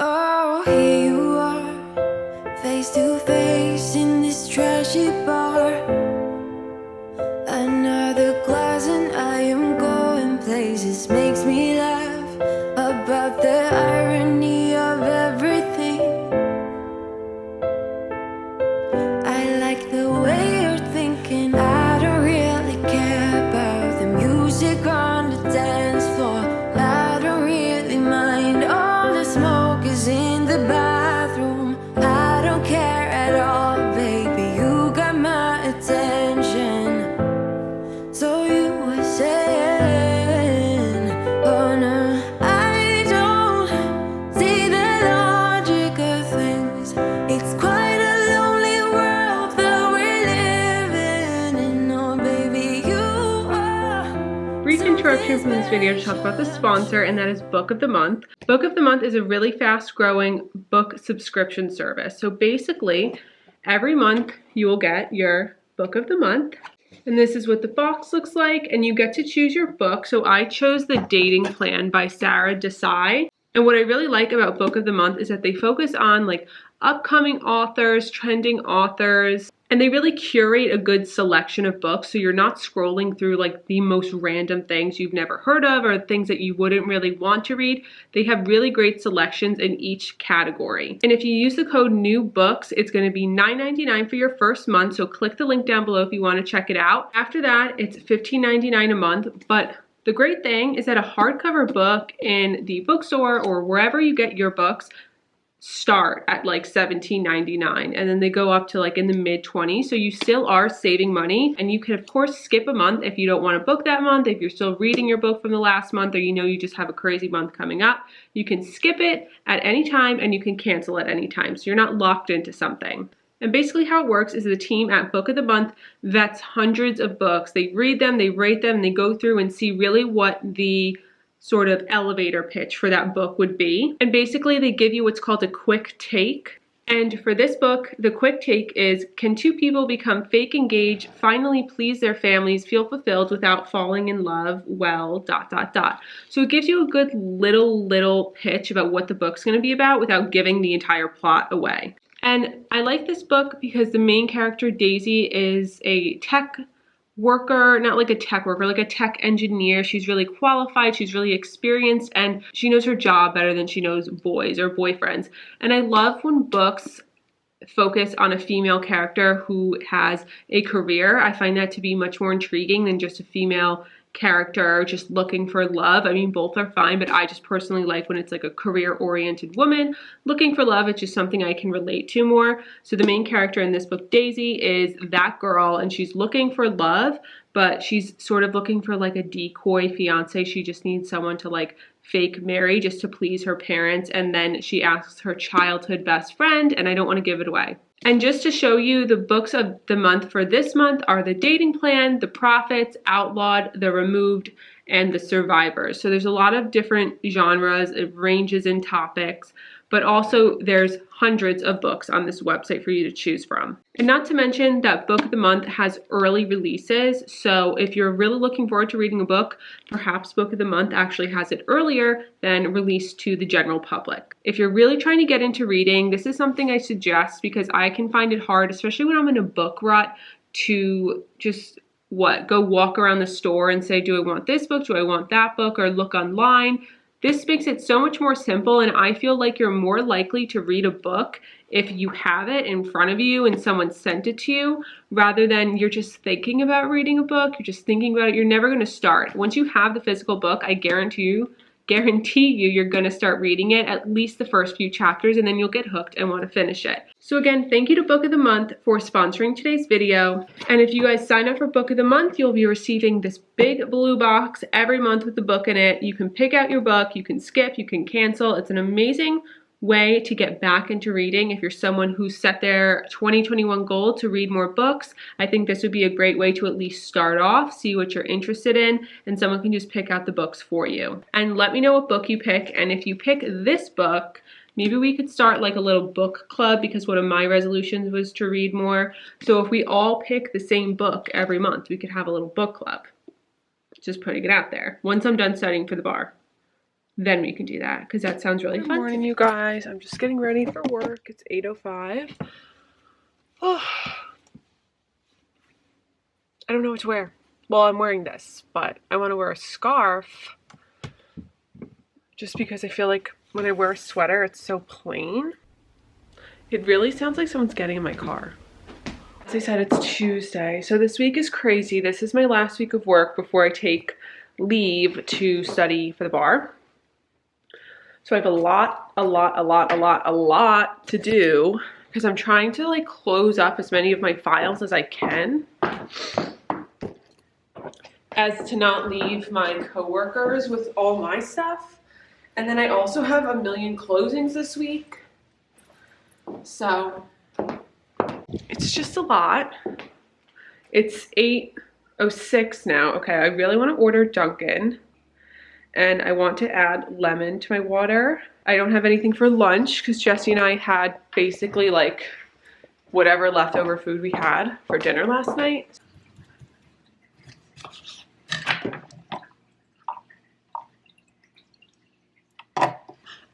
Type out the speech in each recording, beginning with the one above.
Oh, here you are, face to face in this trashy bar. Another glass and I am going places. Makes me laugh about the irony of everything. I like the way you're thinking. I don't really care about the music on the dance floor. I don't really mind. All the smoke is in the bathroom. I don't care at all, baby. You got my attention. So you were saying, oh no, I don't see the logic of things. It's quite a lonely world that we're living in. Oh baby, you are. Brief interruption from this video to talk about the sponsor, and that is Book of the Month. Book of the Month is a really fast-growing book subscription service. So basically, every month you will get your Book of the Month. And this is what the box looks like, and you get to choose your book. So I chose The Dating Plan by Sarah Desai. And what I really like about Book of the Month is that they focus on like upcoming authors, trending authors, and they really curate a good selection of books. So you're not scrolling through like the most random things you've never heard of or things that you wouldn't really want to read. They have really great selections in each category. And if you use the code NEWBOOKS, it's going to be $9.99 for your first month. So click the link down below if you want to check it out. After that, it's $15.99 a month. But the great thing is that a hardcover book in the bookstore or wherever you get your books start at like $17.99 and then they go up to like in the mid-20s. So you still are saving money, and you can of course skip a month if you don't want to book that month. If you're still reading your book from the last month, or you know you just have a crazy month coming up, you can skip it at any time and you can cancel at any time. So you're not locked into something. And basically how it works is the team at Book of the Month vets hundreds of books. They read them, they rate them, and they go through and see really what the sort of elevator pitch for that book would be. And basically they give you what's called a quick take. And for this book, the quick take is, can two people become fake engaged, finally please their families, feel fulfilled without falling in love? Well, ... So it gives you a good little pitch about what the book's going to be about without giving the entire plot away. And I like this book because the main character, Daisy, is a tech worker, not like a tech worker, like a tech engineer. She's really qualified, she's really experienced, and she knows her job better than she knows boys or boyfriends. And I love when books focus on a female character who has a career. I find that to be much more intriguing than just a female character just looking for love. I mean, both are fine, but I just personally like when it's like a career-oriented woman looking for love. It's just something I can relate to more. So the main character in this book, Daisy, is that girl, and she's looking for love, but she's sort of looking for like a decoy fiance. She just needs someone to like fake marry just to please her parents, and then she asks her childhood best friend, and I don't want to give it away. And just to show you, the books of the month for this month are The Dating Plan, The Prophets, Outlawed, The Removed, and The Survivors. So there's a lot of different genres, it ranges in topics, but also there's hundreds of books on this website for you to choose from. And not to mention that Book of the Month has early releases. So if you're really looking forward to reading a book, perhaps Book of the Month actually has it earlier than released to the general public. If you're really trying to get into reading, this is something I suggest because I can find it hard, especially when I'm in a book rut, to just go walk around the store and say, do I want this book? Do I want that book? Or look online. This makes it so much more simple, and I feel like you're more likely to read a book if you have it in front of you and someone sent it to you, rather than you're just thinking about reading a book, you're just thinking about it, you're never going to start. Once you have the physical book, I guarantee you you're going to start reading it, at least the first few chapters, and then you'll get hooked and want to finish it. So again, thank you to Book of the Month for sponsoring today's video. And if you guys sign up for Book of the Month, you'll be receiving this big blue box every month with the book in it. You can pick out your book, you can skip, you can cancel. It's an amazing way to get back into reading. If you're someone who set their 2021 goal to read more books, I think this would be a great way to at least start off, see what you're interested in, and someone can just pick out the books for you. And let me know what book you pick, and if you pick this book, maybe we could start like a little book club, because one of my resolutions was to read more. So if we all pick the same book every month, we could have a little book club. Just putting it out there. Once I'm done studying for the bar. then we can do that, because that sounds really fun. Good morning, you guys. I'm just getting ready for work. It's 8:05. Oh. I don't know what to wear. Well, I'm wearing this, but I want to wear a scarf just because I feel like when I wear a sweater, it's so plain. It really sounds like someone's getting in my car. As I said, it's Tuesday. So this week is crazy. This is my last week of work before I take leave to study for the bar. So I have a lot to do because I'm trying to like close up as many of my files as I can, as to not leave my coworkers with all my stuff. And then I also have a million closings this week. So it's just a lot. It's 8:06 now. Okay, I really want to order Dunkin', and I want to add lemon to my water. I don't have anything for lunch because Jesse and I had basically like whatever leftover food we had for dinner last night.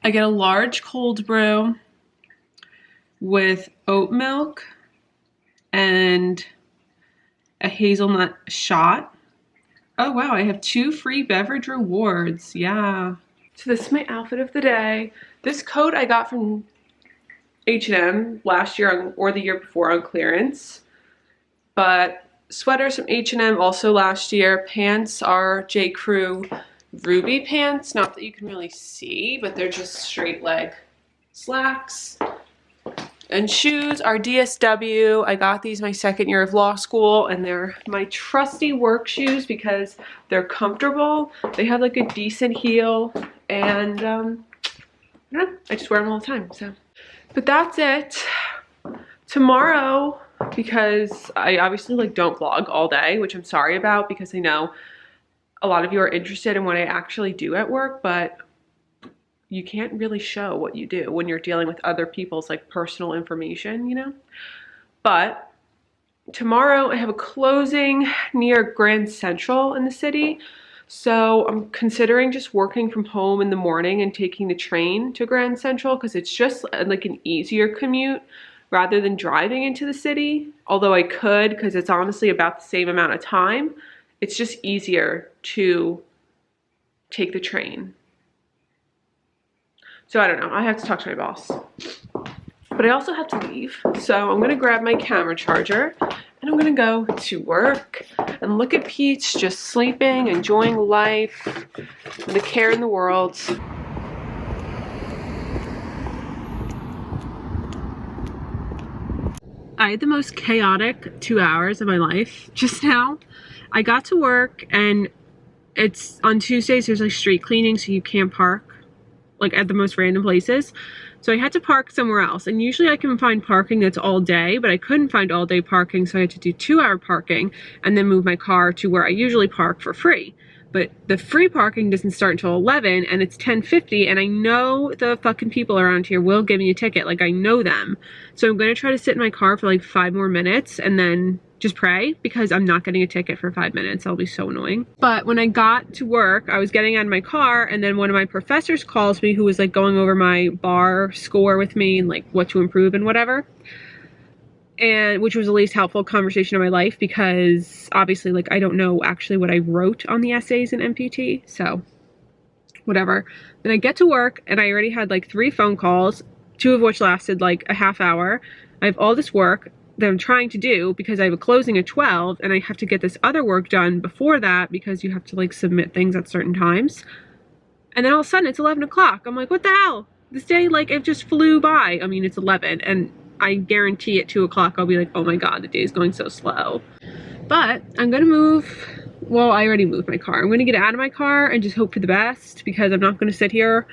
I get a large cold brew with oat milk and a hazelnut shot. Oh wow, I have 2 free beverage rewards. Yeah. So this is my outfit of the day. This coat I got from H&M last year or the year before on clearance. But sweaters from H&M also last year. Pants are J. Crew Ruby pants. Not that you can really see, but they're just straight leg slacks. And shoes are DSW. I got these my second year of law school, and they're my trusty work shoes because they're comfortable. They have like a decent heel, and I don't know, I just wear them all the time. So, but that's it. Tomorrow, because I obviously like don't vlog all day, which I'm sorry about because I know a lot of you are interested in what I actually do at work, but you can't really show what you do when you're dealing with other people's like personal information, you know? But tomorrow I have a closing near Grand Central in the city. So I'm considering just working from home in the morning and taking the train to Grand Central because it's just like an easier commute rather than driving into the city. Although I could, because it's honestly about the same amount of time. It's just easier to take the train. So I don't know, I have to talk to my boss. But I also have to leave. So I'm gonna grab my camera charger and I'm gonna go to work and look at Peach just sleeping, enjoying life, the care in the world. I had the most chaotic 2 hours of my life just now. I got to work and it's on Tuesdays, there's like street cleaning, so you can't park like at the most random places. So I had to park somewhere else. And usually I can find parking that's all day, but I couldn't find all day parking. So I had to do 2-hour parking and then move my car to where I usually park for free. But the free parking doesn't start until 11 and it's 10:50, and I know the fucking people around here will give me a ticket. Like I know them. So I'm going to try to sit in my car for like 5 more minutes and then just pray because I'm not getting a ticket for 5 minutes. That'll be so annoying. But when I got to work, I was getting out of my car and then one of my professors calls me who was like going over my bar score with me and like what to improve and whatever. And which was the least helpful conversation of my life because obviously like I don't know actually what I wrote on the essays in MPT. So whatever. Then I get to work and I already had like 3 phone calls, 2 of which lasted like a half hour. I have all this work that I'm trying to do because I have a closing at 12 and I have to get this other work done before that because you have to like submit things at certain times. And then all of a sudden it's 11 o'clock. I'm like, what the hell? This day, like it just flew by. I mean, it's 11 and I guarantee at 2 o'clock I'll be like, oh my God, the day is going so slow. But I'm gonna move, well, I already moved my car. I'm gonna get out of my car and just hope for the best because I'm not gonna sit here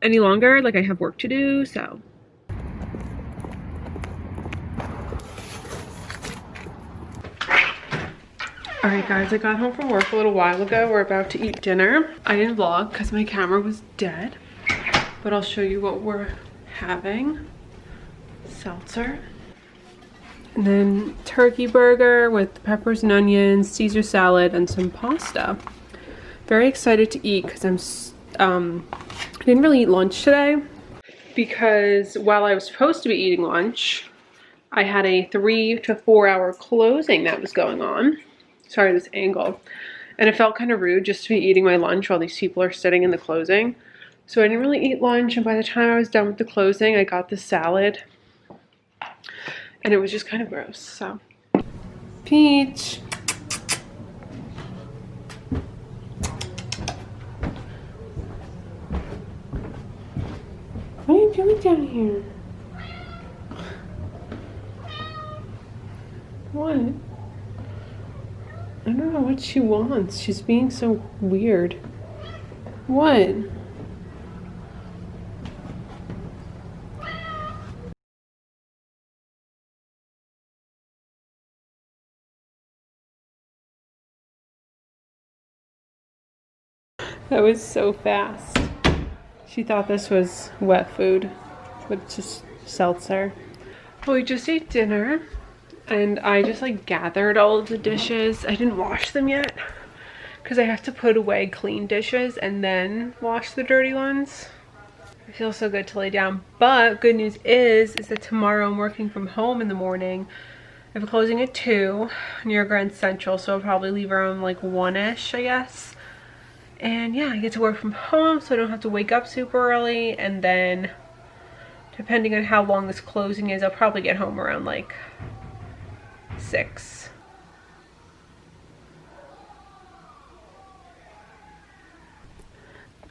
any longer. Like I have work to do, so. Alright guys, I got home from work a little while ago. We're about to eat dinner. I didn't vlog because my camera was dead, but I'll show you what we're having. Seltzer. And then turkey burger with peppers and onions, Caesar salad, and some pasta. Very excited to eat because I didn't really eat lunch today because while I was supposed to be eating lunch, I had a 3 to 4 hour closing that was going on. Sorry, this angle. And it felt kind of rude just to be eating my lunch while these people are sitting in the closing. So I didn't really eat lunch, and by the time I was done with the closing, I got the salad. And it was just kind of gross, so. Peach. What are you doing down here? What? I don't know what she wants. She's being so weird. What? That was so fast. She thought this was wet food, but it's just seltzer. Well, we just ate dinner, and I just like gathered all of the dishes. I didn't wash them yet because I have to put away clean dishes and then wash the dirty ones. It feels so good to lay down. But good news is that tomorrow I'm working from home in the morning. I have a closing at 2 near Grand Central, so I'll probably leave around like 1-ish, I guess. And yeah, I get to work from home, so I don't have to wake up super early. And then, depending on how long this closing is, I'll probably get home around like 6.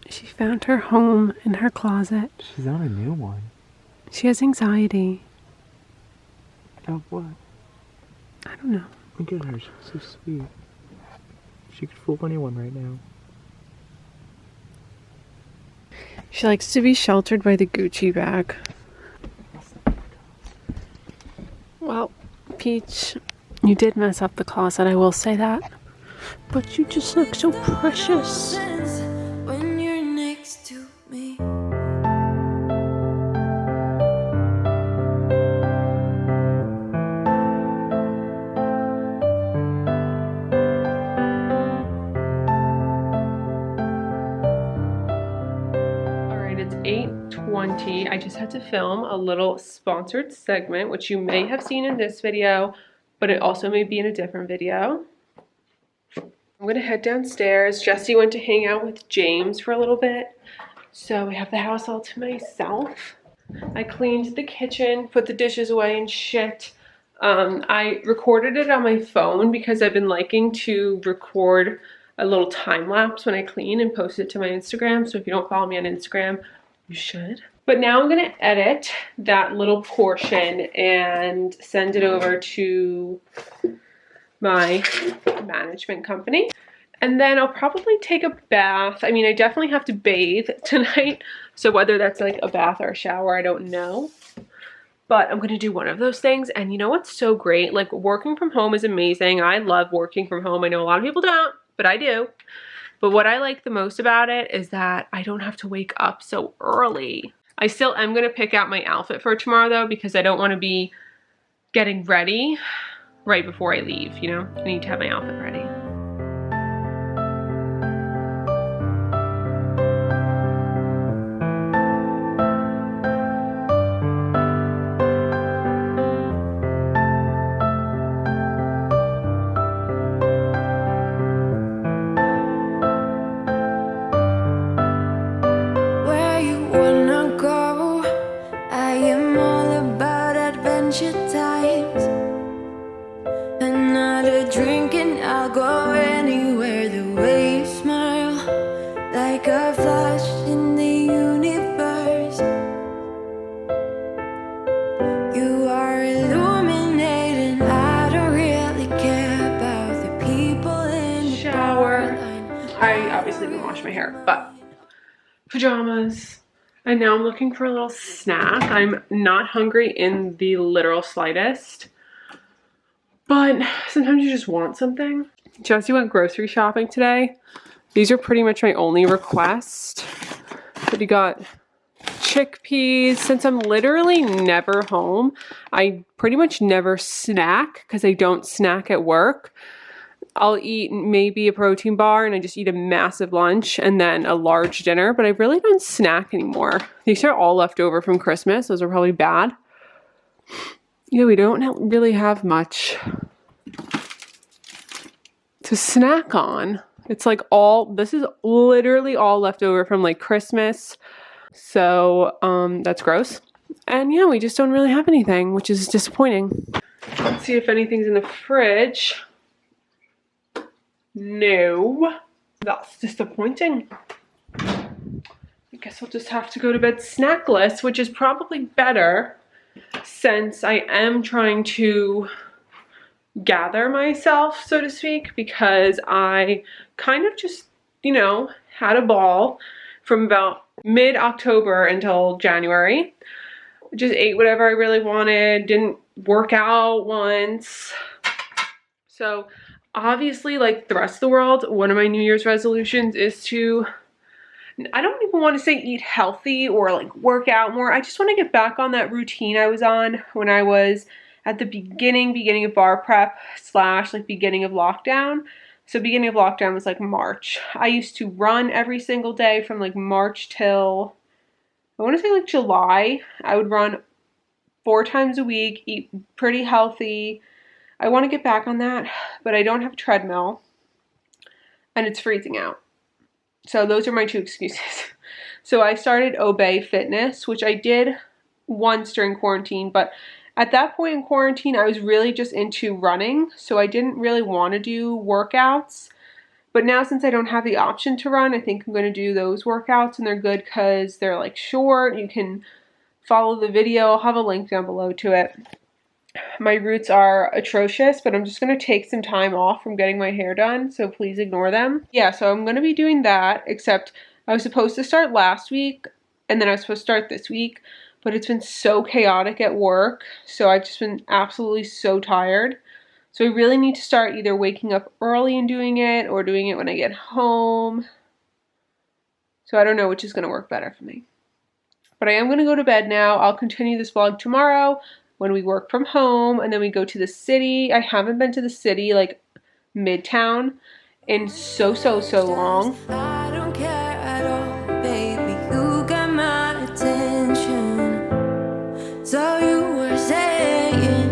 She found her home in her closet. She's on a new one. She has anxiety. Of what? I don't know. Look at her, she's so sweet. She could fool anyone right now. She likes to be sheltered by the Gucci bag. Well, Peach, you did mess up the closet, I will say that. But you just look so precious. When you're next to me. It's 8:20. I just had to film a little sponsored segment, which you may have seen in this video, but it also may be in a different video. I'm gonna head downstairs. Jessie went to hang out with James for a little bit, so I have the house all to myself. I cleaned the kitchen, put the dishes away and shit. I recorded it on my phone because I've been liking to record a little time lapse when I clean and post it to my Instagram. So if you don't follow me on Instagram, you should. But now I'm gonna edit that little portion and send it over to my management company. And then I'll probably take a bath. I mean, I definitely have to bathe tonight. So whether that's like a bath or a shower, I don't know. But I'm gonna do one of those things. And you know what's so great? Like, working from home is amazing. I love working from home. I know a lot of people don't, but I do. But what I like the most about it is that I don't have to wake up so early. I still am gonna pick out my outfit for tomorrow though, because I don't wanna be getting ready right before I leave, you know? I need to have my outfit ready. I obviously didn't wash my hair, but pajamas. And now I'm looking for a little snack. I'm not hungry in the literal slightest, but sometimes you just want something. Jessie went grocery shopping today. These are pretty much my only request. But he got chickpeas. Since I'm literally never home, I pretty much never snack because I don't snack at work. I'll eat maybe a protein bar and I just eat a massive lunch and then a large dinner, but I really don't snack anymore. These are all left over from Christmas. Those are probably bad. Yeah, we don't really have much to snack on. It's like this is literally all left over from like Christmas. So, that's gross. And yeah, we just don't really have anything, which is disappointing. Let's see if anything's in the fridge. No. That's disappointing. I guess I'll just have to go to bed snackless, which is probably better since I am trying to gather myself, so to speak, because I kind of just, you know, had a ball from about mid-October until January. Just ate whatever I really wanted, didn't work out once. So obviously, like the rest of the world, one of my New Year's resolutions is to, I don't even want to say eat healthy or like work out more. I just want to get back on that routine I was on when I was at the beginning of bar prep / like beginning of lockdown. So beginning of lockdown was like March. I used to run every single day from like March till, I want to say like July. I would run 4 times a week, eat pretty healthy. I want to get back on that, but I don't have a treadmill and it's freezing out. So those are my 2 excuses. So I started Obey Fitness, which I did once during quarantine, but at that point in quarantine, I was really just into running, so I didn't really want to do workouts. But now since I don't have the option to run, I think I'm going to do those workouts, and they're good because they're like short. You can follow the video. I'll have a link down below to it. My roots are atrocious, but I'm just going to take some time off from getting my hair done, so please ignore them. Yeah, so I'm going to be doing that, except I was supposed to start last week, and then I was supposed to start this week, but it's been so chaotic at work, so I've just been absolutely so tired. So I really need to start either waking up early and doing it, or doing it when I get home. So I don't know which is going to work better for me. But I am going to go to bed now. I'll continue this vlog tomorrow when we work from home, and then we go to the city. I haven't been to the city, like Midtown, in so long. I don't care at all, baby. You got my attention. So you were saying,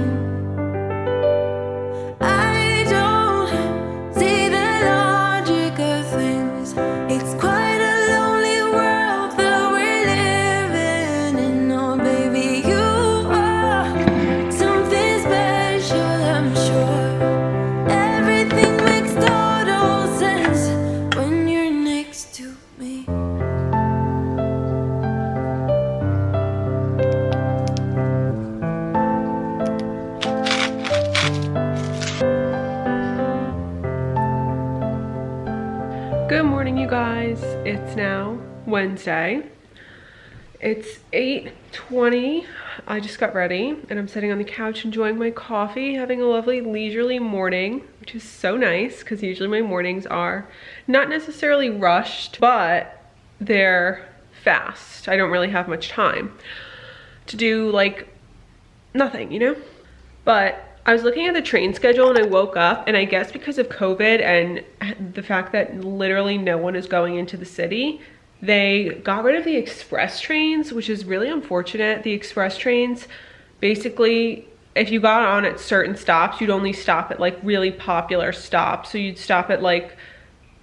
I don't see the logic of things. It's quite a lonely world that we're living in. Oh, baby, you are something special, I'm sure. Everything makes total sense when you're next to me. Good morning, you guys. It's now Wednesday. It's 8:20. I just got ready and I'm sitting on the couch enjoying my coffee, having a lovely leisurely morning, which is so nice because usually my mornings are not necessarily rushed, but they're fast. I don't really have much time to do like nothing, you know? But I was looking at the train schedule and I woke up, and I guess because of COVID and the fact that literally no one is going into the city, they got rid of the express trains, which is really unfortunate. The express trains, basically, if you got on at certain stops, you'd only stop at like really popular stops. So you'd stop at like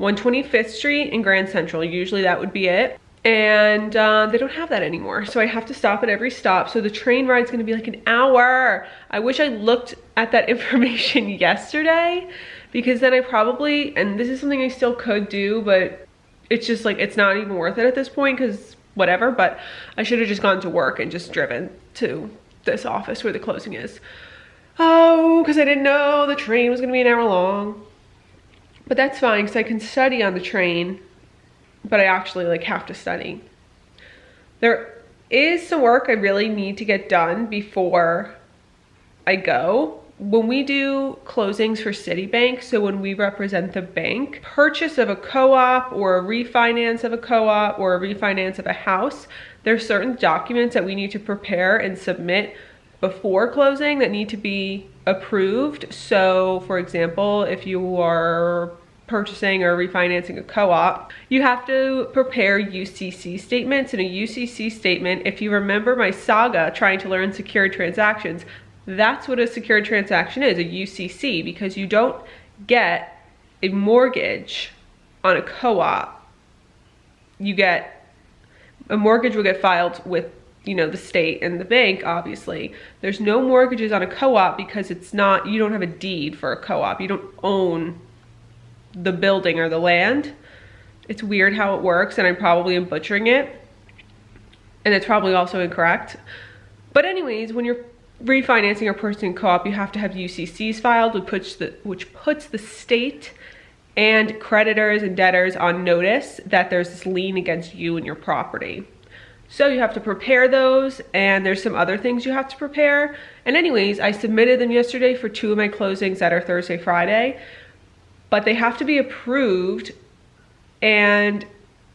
125th Street and Grand Central. Usually that would be it. And they don't have that anymore. So I have to stop at every stop. So the train ride's gonna be like an hour. I wish I looked at that information yesterday, because then I probably, and this is something I still could do, but it's just like, it's not even worth it at this point because whatever, but I should have just gone to work and just driven to this office where the closing is. Oh, because I didn't know the train was gonna be an hour long. But that's fine because I can study on the train, but I actually like have to study. There is some work I really need to get done before I go. When we do closings for Citibank, so when we represent the bank, purchase of a co-op or a refinance of a co-op or a refinance of a house, there are certain documents that we need to prepare and submit before closing that need to be approved. So for example, if you are purchasing or refinancing a co-op, you have to prepare UCC statements. And a UCC statement, if you remember my saga trying to learn secured transactions, that's what a secured transaction is, a UCC, because you don't get a mortgage on a co-op. You get, a mortgage will get filed with, you know, the state and the bank, obviously. There's no mortgages on a co-op because it's not, you don't have a deed for a co-op. You don't own the building or the land. It's weird how it works, and I probably am butchering it, and it's probably also incorrect. But anyways, when you're refinancing or purchasing co-op, you have to have UCCs filed, which puts the state and creditors and debtors on notice that there's this lien against you and your property. So you have to prepare those, and there's some other things you have to prepare. And anyways, I submitted them yesterday for 2 of my closings that are Thursday, Friday, but they have to be approved. And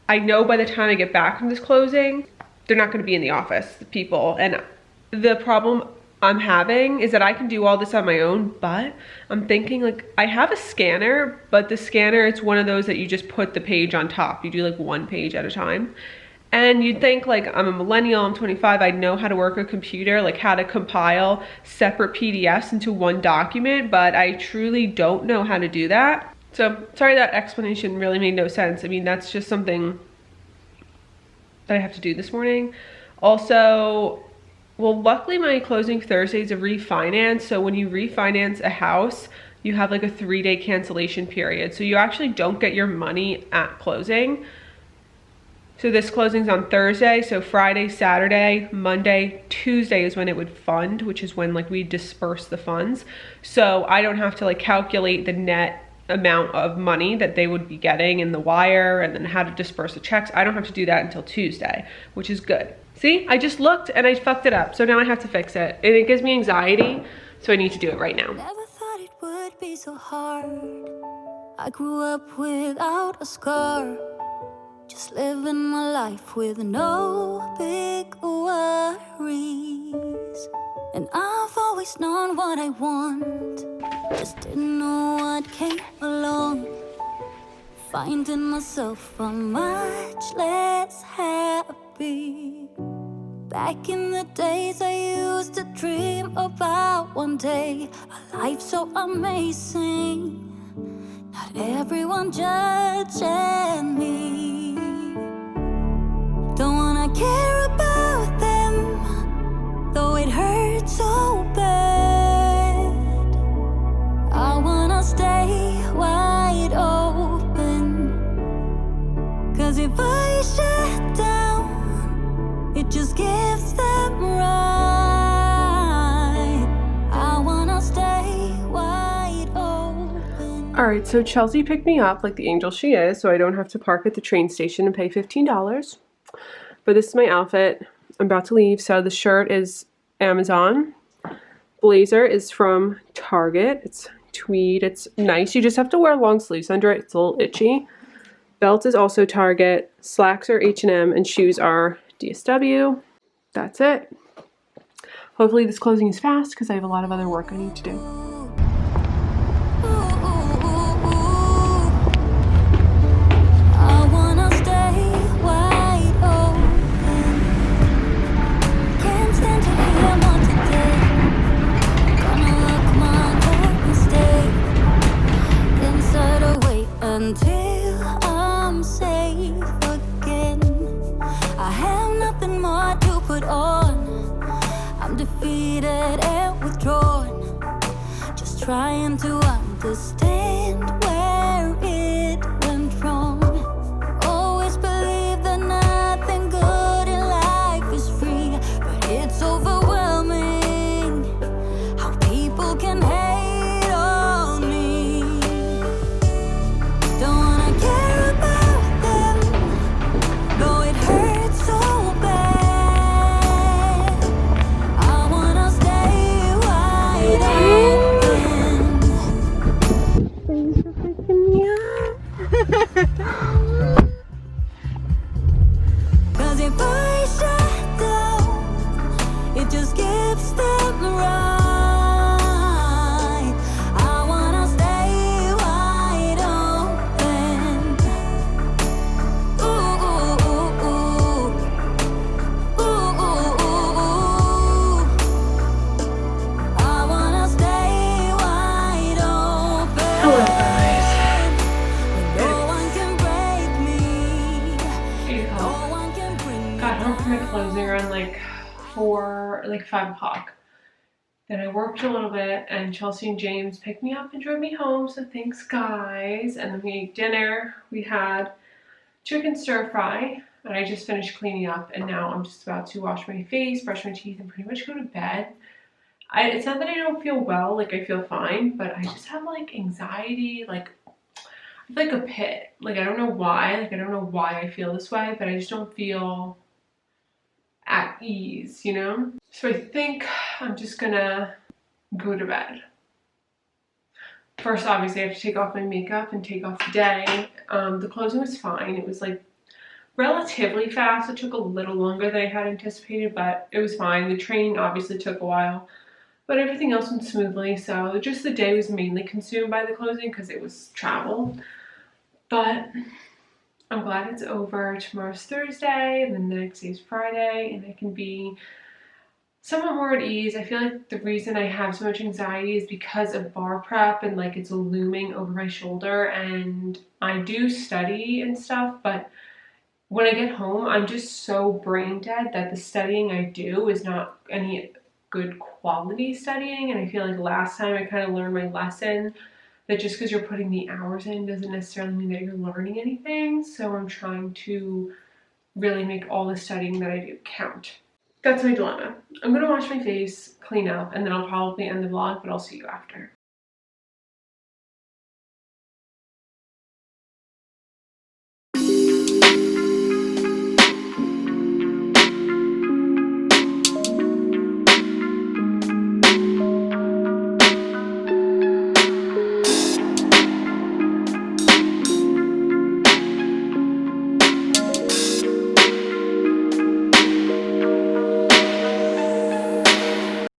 I know by the time I get back from this closing, they're not going to be in the office, the people. And the problem I'm having is that I can do all this on my own, but I'm thinking, like, I have a scanner, but the scanner, it's one of those that you just put the page on top. You do like 1 page at a time. And you'd think, like, I'm a millennial, I'm 25, I know how to work a computer, like how to compile separate PDFs into one document, but I truly don't know how to do that. So sorry, that explanation really made no sense. I mean, that's just something that I have to do this morning. Also, well, luckily my closing Thursday is a refinance. So when you refinance a house, you have like a 3-day cancellation period. So you actually don't get your money at closing. So this closing's on Thursday, so Friday, Saturday, Monday, Tuesday is when it would fund, which is when like we disperse the funds. So I don't have to like calculate the net amount of money that they would be getting in the wire and then how to disperse the checks. I don't have to do that until Tuesday, which is good. See, I just looked and I fucked it up. So now I have to fix it. And it gives me anxiety, so I need to do it right now. Never thought it would be so hard. I grew up without a scar. Just living my life with no big worries. And I've always known what I want, just didn't know what came along. Finding myself much less happy. Back in the days I used to dream about one day a life so amazing. Not everyone judging me. Don't wanna care about them, though it hurts so bad. I wanna stay wide open, 'cause if I shut down, it just gives them right. I wanna stay wide open. All right, so Chelsea picked me up like the angel she is, so I don't have to park at the train station and pay $15. But this is my outfit. I'm about to leave. So the shirt is Amazon. Blazer is from Target. It's tweed. It's nice. You just have to wear long sleeves under it. It's a little itchy. Belt is also Target. Slacks are H&M, and shoes are DSW. That's it. Hopefully this closing is fast because I have a lot of other work I need to do. Until I'm safe again, I have nothing more to put on. I'm defeated and withdrawn, just trying to understand where it went wrong. Always believe that nothing good in life is free, but it's overwhelming how people can hate on me. Don't wanna care about them, though it hurts so bad. I wanna stay wide open. like 5 o'clock. Then I worked a little bit, and Chelsea and James picked me up and drove me home, so thanks guys. And then we ate dinner. We had chicken stir fry, and I just finished cleaning up, and now I'm just about to wash my face, brush my teeth, and pretty much go to bed. It's not that I don't feel well, like I feel fine, but I just have like anxiety, like a pit. Like I don't know why, I don't know why I feel this way, but I just don't feel at ease, you know? So I think I'm just gonna go to bed. First, obviously, I have to take off my makeup and take off the day. The closing was fine. It was like relatively fast. It took a little longer than I had anticipated, but it was fine. The training obviously took a while, but everything else went smoothly. So just the day was mainly consumed by the closing because it was travel. But I'm glad it's over. Tomorrow's Thursday, and then the next day is Friday, and I can be somewhat more at ease. I feel like the reason I have so much anxiety is because of bar prep, and like it's looming over my shoulder, and I do study and stuff, but when I get home, I'm just so brain dead that the studying I do is not any good quality studying, and I feel like last time I kind of learned my lesson that just because you're putting the hours in doesn't necessarily mean that you're learning anything. So I'm trying to really make all the studying that I do count. That's my dilemma. I'm gonna wash my face, clean up, and then I'll probably end the vlog, but I'll see you after.